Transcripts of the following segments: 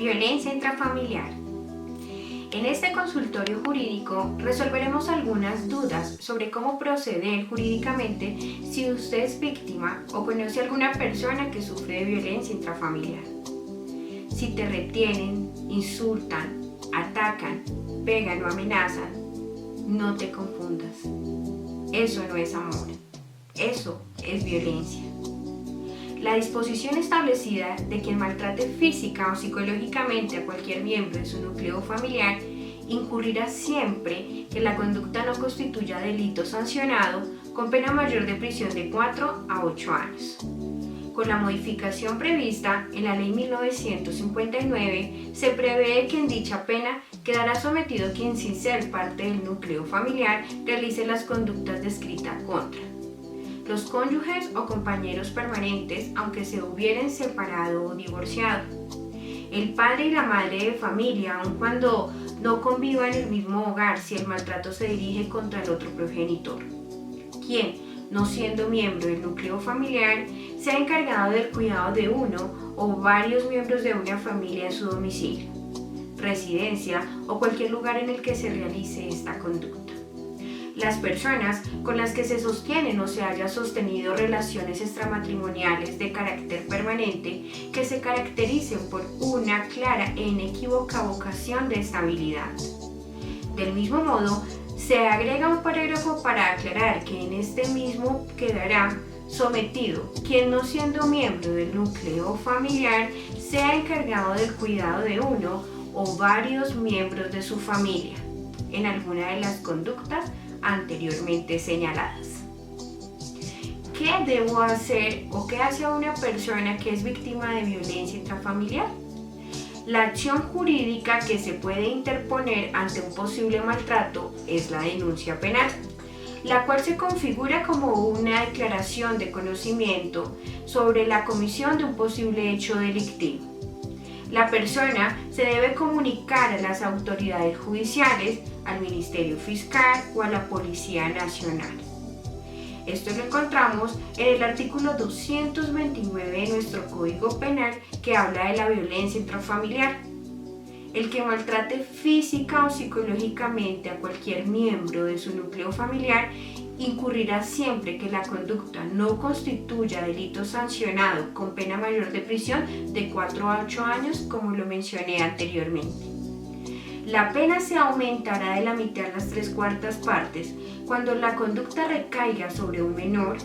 Violencia intrafamiliar. En este consultorio jurídico resolveremos algunas dudas sobre cómo proceder jurídicamente si usted es víctima o conoce a alguna persona que sufre de violencia intrafamiliar. Si te retienen, insultan, atacan, pegan o amenazan, no te confundas. Eso no es amor, eso es violencia. La disposición establecida de quien maltrate física o psicológicamente a cualquier miembro de su núcleo familiar incurrirá siempre que la conducta no constituya delito sancionado con pena mayor de prisión de 4 a 8 años. Con la modificación prevista en la Ley 1959, se prevé que en dicha pena quedará sometido quien sin ser parte del núcleo familiar realice las conductas descritas contra los cónyuges o compañeros permanentes, aunque se hubieran separado o divorciado, el padre y la madre de familia, aun cuando no convivan en el mismo hogar si el maltrato se dirige contra el otro progenitor, quien, no siendo miembro del núcleo familiar, sea encargado del cuidado de uno o varios miembros de una familia en su domicilio, residencia o cualquier lugar en el que se realice esta conducta. Las personas con las que se sostienen o se haya sostenido relaciones extramatrimoniales de carácter permanente que se caractericen por una clara e inequívoca vocación de estabilidad. Del mismo modo, se agrega un parágrafo para aclarar que en este mismo quedará sometido quien no siendo miembro del núcleo familiar sea encargado del cuidado de uno o varios miembros de su familia en alguna de las conductas anteriormente señaladas. ¿Qué debo hacer o qué hace a una persona que es víctima de violencia intrafamiliar? La acción jurídica que se puede interponer ante un posible maltrato es la denuncia penal, la cual se configura como una declaración de conocimiento sobre la comisión de un posible hecho delictivo. La persona se debe comunicar a las autoridades judiciales, al Ministerio Fiscal o a la Policía Nacional. Esto lo encontramos en el artículo 229 de nuestro Código Penal, que habla de la violencia intrafamiliar. El que maltrate física o psicológicamente a cualquier miembro de su núcleo familiar incurrirá siempre que la conducta no constituya delito sancionado con pena mayor de prisión de 4 a 8 años, como lo mencioné anteriormente. La pena se aumentará de la mitad a las 3/4 partes cuando la conducta recaiga sobre un menor,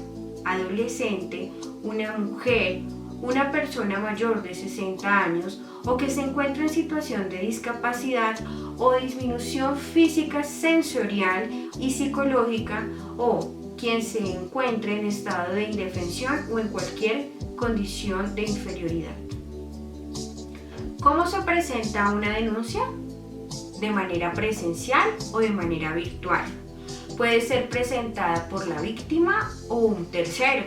adolescente, una mujer, una persona mayor de 60 años o que se encuentre en situación de discapacidad o disminución física, sensorial y psicológica, o quien se encuentre en estado de indefensión o en cualquier condición de inferioridad. ¿Cómo se presenta una denuncia? De manera presencial o de manera virtual. Puede ser presentada por la víctima o un tercero.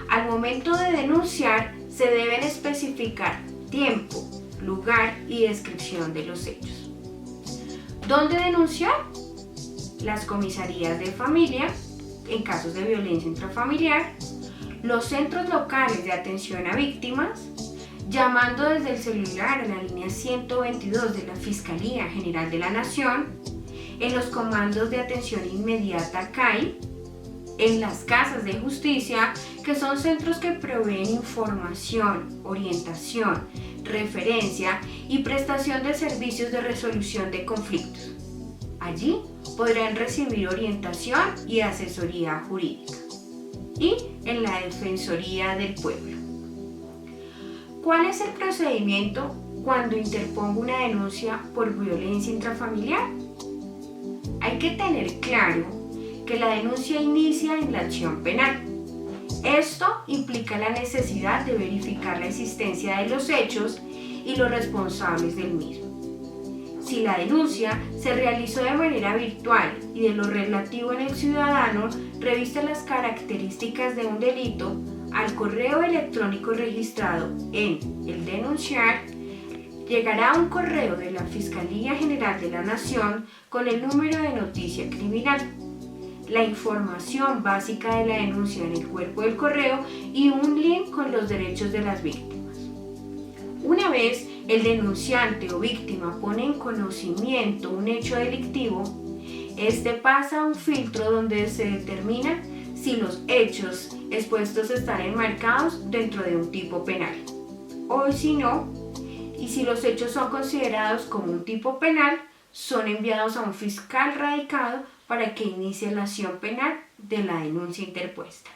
Al momento de denunciar, se deben especificar tiempo, lugar y descripción de los hechos. ¿Dónde denunciar? Las comisarías de familia, en casos de violencia intrafamiliar, los centros locales de atención a víctimas, llamando desde el celular a la línea 122 de la Fiscalía General de la Nación, en los comandos de atención inmediata CAI, en las casas de justicia, que son centros que proveen información, orientación, referencia y prestación de servicios de resolución de conflictos. Allí podrán recibir orientación y asesoría jurídica. Y en la Defensoría del Pueblo. ¿Cuál es el procedimiento cuando interpongo una denuncia por violencia intrafamiliar? Hay que tener claro que la denuncia inicia en la acción penal. Esto implica la necesidad de verificar la existencia de los hechos y los responsables del mismo. Si la denuncia se realizó de manera virtual y de lo relativo en el ciudadano reviste las características de un delito, al correo electrónico registrado en el denunciar, llegará un correo de la Fiscalía General de la Nación con el número de noticia criminal, la información básica de la denuncia en el cuerpo del correo y un link con los derechos de las víctimas. Una vez el denunciante o víctima pone en conocimiento un hecho delictivo, este pasa a un filtro donde se determina si los hechos expuestos están enmarcados dentro de un tipo penal o si no, y si los hechos son considerados como un tipo penal, son enviados a un fiscal radicado para que inicie la acción penal de la denuncia interpuesta.